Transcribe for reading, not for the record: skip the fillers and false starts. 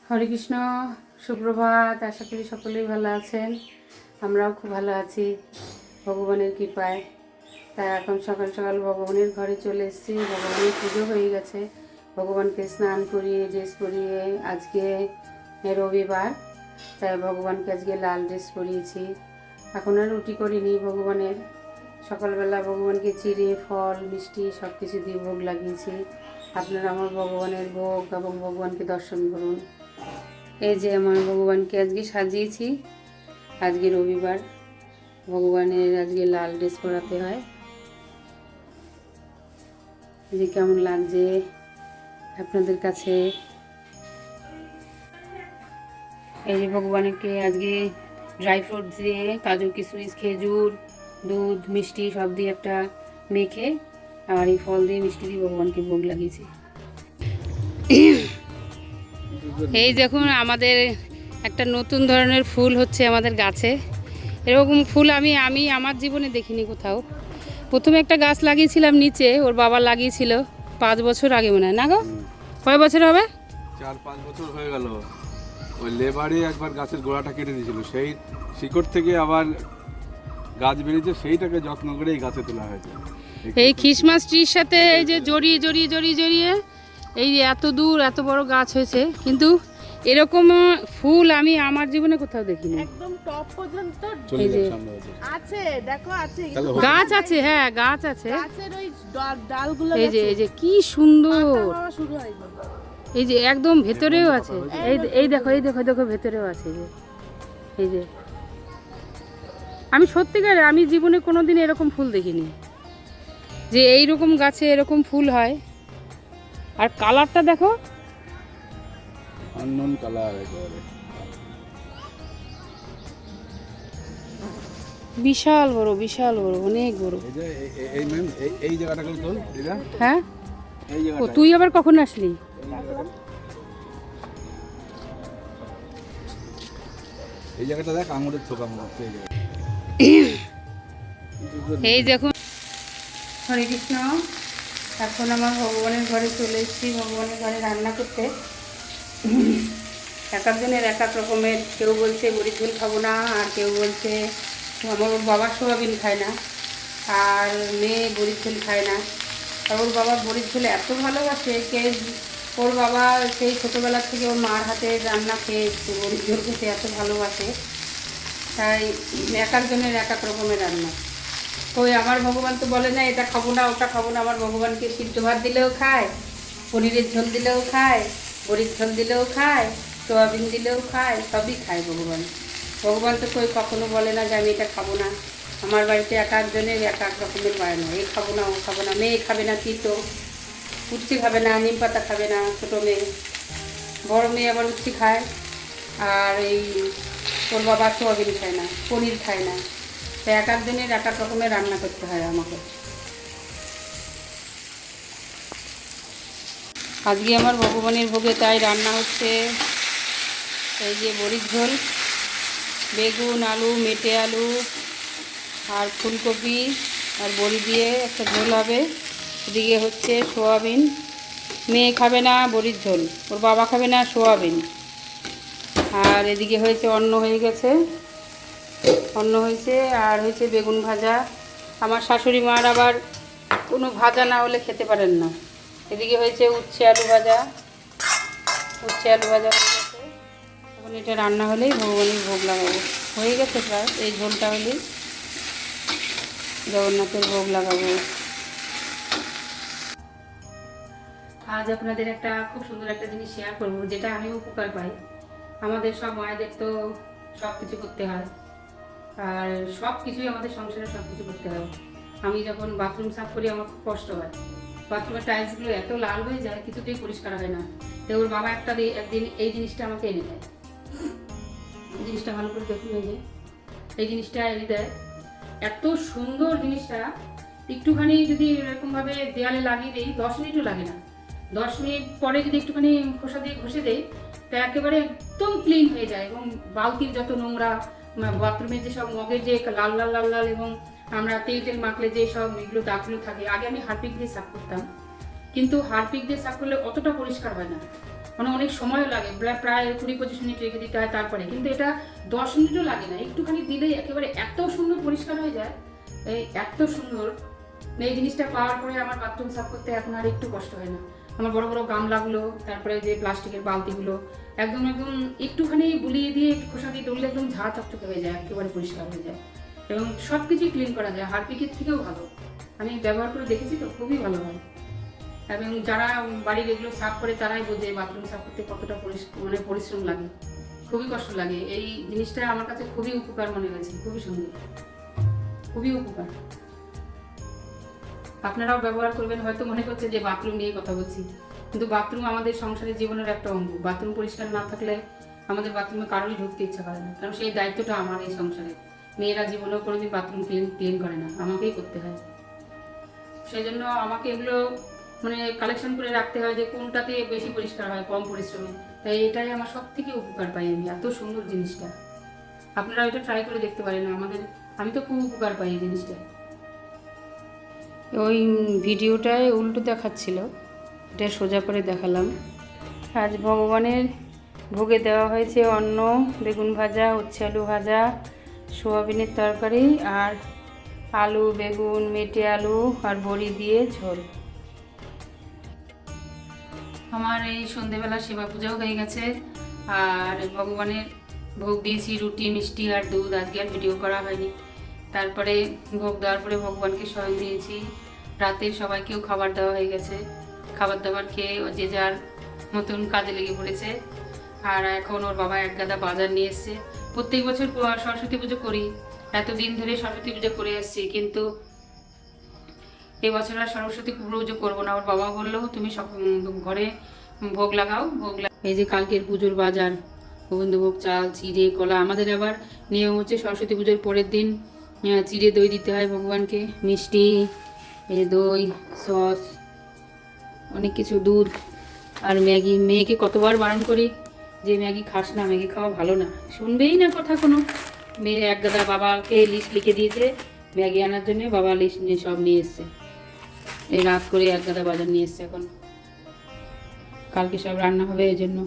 হরে কৃষ্ণ, সুপ্রভাত। আশা করি সকলেই ভালো আছেন। আমরাও খুব ভালো আছি ভগবানের কৃপায়। তাই এখন সকাল সকাল ভগবানের ঘরে চলে এসেছি। ভগবানের পুজো হয়ে গেছে। ভগবানকে স্নান করিয়ে ড্রেস পরিয়ে, আজকে রবিবার, তাই ভগবানকে আজকে লাল ড্রেস পরিয়েছি। এখন আর রুটি করিনি। ভগবানের সকালবেলা ভগবানকে চিড়ে ফল মিষ্টি সব কিছু দিয়ে ভোগ লাগিয়েছি। আপনারা আমার ভগবানের ভোগ এবং ভগবানকে দর্শন করুন। এই যে আমার ভগবানকে আজকে সাজিয়েছি। আজকে রবিবার, ভগবানের আজকে লাল ড্রেস পরাতে হয়। এই যে কেমন লাগছে আপনাদের কাছে। এই যে ভগবানকে আজকে ড্রাই ফ্রুট দিয়ে, কাজু কিশমিশ খেজুর দুধ মিষ্টি সব দিয়ে একটা মেখে আর এই ফল দিয়ে মিষ্টি দিয়ে ভগবানকে ভোগ লাগিয়েছি। এই দেখুন, আমাদের একটা নতুন ধরনের ফুল হচ্ছে আমাদের গাছে। এরকম ফুল আমি আমার জীবনে দেখিনি কোথাও। প্রথমে একটা গাছ লাগিয়েছিলাম নিচে, ওর বাবা লাগিয়েছিল 5 বছর আগে মনে হয়, না গো? কয় বছর হবে? 4-5 বছর হয়ে গেল। ওই লেবারে একবার গাছের গোড়াটা কেটে দিয়েছিল, সেই শিকড় থেকে আবার গাছ বেরিয়েছে, সেইটাকে যত্ন করে এই গাছে তোলা হয়েছে। এই খ্রিসমাস ট্রির সাথে এই যে জড়িয়ে জড়িয়ে জড়িয়ে জড়িয়ে এই যে এত দূর এত বড় গাছ হয়েছে, কিন্তু এরকম ফুল আমি আমার জীবনে কোথাও দেখিনি। একদম টপ পর্যন্ত এই যে আছে, দেখো আছে গাছ আছে, হ্যাঁ গাছ আছে। গাছের ওই ডালগুলো এই যে কি সুন্দর। পাতা শুরু হয় যাবে। এই যে একদম ভেতরেও আছে। এই দেখো দেখো ভেতরেও আছে। এই যে আমি সত্যিকার আমি জীবনে কোনোদিন এরকম ফুল দেখিনি, যে এইরকম গাছে এরকম ফুল হয়। আর কালারটা দেখো, আননোন কালার একেবারে। বিশাল বড় অনেক বড়। এই যে এই ম্যাম এই জায়গাটা করে তোল দিদা। হ্যাঁ, এই ও জায়গাটা, তুই আবার কখন আসলি? এই জায়গাটা দেখ, আঙুরের থোকা মনে হচ্ছে। এই দেখুন, হরে কৃষ্ণ। এখন আমার ভগবানের ঘরে চলে এসেছি, ভগবানের ঘরে রান্না করতে। এক একজনের এক এক রকমের, কেউ বলছে বড়ির ঝোল খাবো না, আর কেউ বলছে আমার বাবা সোয়াবিন খায় না, আর মেয়ে বড়ির ঝোল খায় না। আর ওর বাবা বড়ির ঝোল এত ভালোবাসে, ওর বাবা সেই ছোটোবেলা থেকে ওর মার হাতে রান্না খেয়ে বড়ির ঝোল খেতে এত ভালোবাসে। তাই এক একজনের এক এক রকমের রান্না। ওই আমার ভগবান তো বলে না এটা খাবো না ওটা খাবো না। আমার ভগবানকে সিদ্ধ ভাত দিলেও খায়, পনিরের ঝোল দিলেও খায়, বড়ির ঝোল দিলেও খায়, সোয়াবিন দিলেও খায়, সবই খায় ভগবান। ভগবান তো কখনো বলে না যে আমি এটা খাবো না। আমার বাড়িতে এক একজনের এক এক রকমের বায়না, এই খাবো না ও খাবো না। মেয়ে খাবে না তিতো, উচ্ছি খাবে না, নিম পাতা খাবে না ছোটো মেয়ে। বড় মেয়ে আবার উচ্ছি খায়, আর এই ওর বাবা সোয়াবিন খায় না, পনির খায় না। তো এক একদিনের এক এক রকমের রান্না করতে হয় আমাকে। আজকে আমার ভগবানের ভোগে তাই রান্না হচ্ছে এই যে বড়ির ঝোল, বেগুন আলু মেটে আলু আর ফুলকপি আর বড়ি দিয়ে একটা ঝোল হবে। এদিকে হচ্ছে সোয়াবিন, মেয়ে খাবে না বড়ির ঝোল, ওর বাবা খাবে না সোয়াবিন। আর এদিকে হয়েছে অন্ন হয়ে গেছে, অন্ন হয়েছে, আর হয়েছে বেগুন ভাজা। আমার শাশুড়ি মার আবার কোনো ভাজা না হলে খেতে পারেন না। এদিকে হয়েছে উচ্ছে আলু ভাজা হয়ে গেছে। এখন এটা রান্না হলেই ভগবানের ভোগ লাগাবো। হয়ে গেছে প্রায়, এই ঝোলটা হলেই জগন্নাথের ভোগ লাগাবো। আজ আপনাদের একটা খুব সুন্দর একটা জিনিস শেয়ার করবো, যেটা আমি উপকার পাই। আমাদের সব মায়েদের তো সব কিছু করতে হয়, আর সব কিছুই আমাদের সংসারে সব কিছু করতে হয়। আমি যখন বাথরুম সাফ করি আমার খুব কষ্ট হয়। বাথরুমের টাইলসগুলো এত লাল হয়ে যায়, কিছুতেই পরিষ্কার হয় না। তো ওর বাবা একদিন এই জিনিসটা আমাকে এনে দেয়। এই জিনিসটা ভালো করে দেখুন, এই জিনিসটা এনে দেয়। এত সুন্দর জিনিসটা, একটুখানি যদি এরকমভাবে দেয়ালে লাগিয়ে দিই, 10 মিনিটও লাগে না। 10 মিনিট পরে যদি একটুখানি খোসা দিয়ে ঘষে দেয়, তা একেবারে একদম ক্লিন হয়ে যায়। এবং বালতির যত নোংরা, বাথরুমের যেসব মগের যে লাল লাল লাল লাল এবং আমরা তেল মাখলে যে সব এগুলো দাগগুলো থাকে, আগে আমি হারপিক দিয়ে সাফ করতাম, কিন্তু হারপিক দিয়ে সাফ করলে অতটা পরিষ্কার হয় না। মানে অনেক সময়ও লাগে, প্রায় 20-25 মিনিট রেখে দিতে হয় তারপরে, কিন্তু এটা 10 মিনিটও লাগে না, একটুখানি দিলেই একেবারে এত সুন্দর পরিষ্কার হয়ে যায়, এই এত সুন্দর। এই জিনিসটা পাওয়ার পরে আমার বাথরুম সাফ করতে এখন আর একটু কষ্ট হয় না। আমার বড় বড় গামলাগুলো, তারপরে যে প্লাস্টিকের বালতিগুলো একদম একদম একটুখানি বুলিয়ে দিয়ে একটু খোসা দিয়ে ধরলে একদম ঝাঁ চকচকে হয়ে যায়, একেবারে পরিষ্কার হয়ে যায় এবং সব কিছুই ক্লিন করা যায়, হারপিকের থেকেও ভালো। আমি ব্যবহার করে দেখেছি তো, খুবই ভালো হয়। এবং যারা বাড়ির এগুলো সাফ করে তারাই বোঝে বাথরুম সাফ করতে কতটা মানে পরিশ্রম লাগে, খুবই কষ্ট লাগে। এই জিনিসটা আমার কাছে খুবই উপকার মনে হয়েছে, খুবই সুন্দর, খুবই উপকার। আপনারাও ব্যবহার করবেন। হয়তো মনে করছে যে বাথরুম নিয়ে কথা বলছি, কিন্তু বাথরুম আমাদের সংসারের জীবনের একটা অঙ্গ। বাথরুম পরিষ্কার না থাকলে আমাদের বাথরুমে কারোরই ঢুকতে ইচ্ছা করে না, কারণ সেই দায়িত্বটা আমার এই সংসারে। মেয়েরা জীবনেও কোনোদিন বাথরুম ক্লিন করে না, আমাকেই করতে হয়। সেই জন্য আমাকে এগুলো মানে কালেকশন করে রাখতে হয় যে কোনটাতে বেশি পরিষ্কার হয় কম পরিশ্রমে। তাই এটাই আমার সব থেকে উপকার পাই আমি, এত সুন্দর জিনিসটা। আপনারা এটা ট্রাই করে দেখতে পারেন, আমি তো খুব উপকার পাই এই জিনিসটা। ওই ভিডিওটায় উল্টো দেখাচ্ছিল, এটা সোজা করে দেখালাম। আজ ভগবানের ভোগে দেওয়া হয়েছে অন্ন, বেগুন ভাজা, উচ্ছে আলু ভাজা, সোয়াবিনের তরকারি আর আলু বেগুন মেটে আলু আর বড়ি দিয়ে ঝোল। আমার এই সন্ধেবেলা সেবা পূজাও হয়ে গেছে, আর ভগবানের ভোগ দিয়েছি রুটি মিষ্টি আর দুধ। আজকে আর ভিডিও করা হয়নি। তারপরে ভোগ দেওয়ার পরে ভগবানকে শয়ন দিয়েছি। রাতে সবাইকেও খাবার দেওয়া হয়ে গেছে, খাবার দাবার খেয়ে যে যার মতন কাজে লেগে পড়েছে। আর এখন ওর বাবা এক গাদা বাজার নিয়ে এসছে। প্রত্যেক বছর সরস্বতী পুজো করি, এতদিন ধরে সরস্বতী পুজো করে আসছি, কিন্তু এবছর আর সরস্বতী পুজো করবো না। ওর বাবা বললো তুমি সব ঘরে ভোগ লাগাও, এই যে কালকের পুজোর বাজার, গোবিন্দভোগ চাল চিড়ে কলা। আমাদের আবার নিয়ম হচ্ছে সরস্বতী পুজোর পরের দিন চিড়ে দই দিতে হয় ভগবানকে, মিষ্টি দই সস অনেক কিছু, দুধ আর ম্যাগি। মেয়েকে কতবার বারণ করি যে ম্যাগি খাস না, ম্যাগি খাওয়া ভালো না, শুনবেই না কথা কোনো। মেয়ে এক গাদা বাবাকে লিস্ট লিখে দিয়েছে ম্যাগি আনার জন্য, বাবা লিস্ট নিয়ে সব নিয়ে এসছে। এই রাত করে এক গাদা বাজার নিয়ে এসছে, এখন কালকে সব রান্না হবে এই জন্য।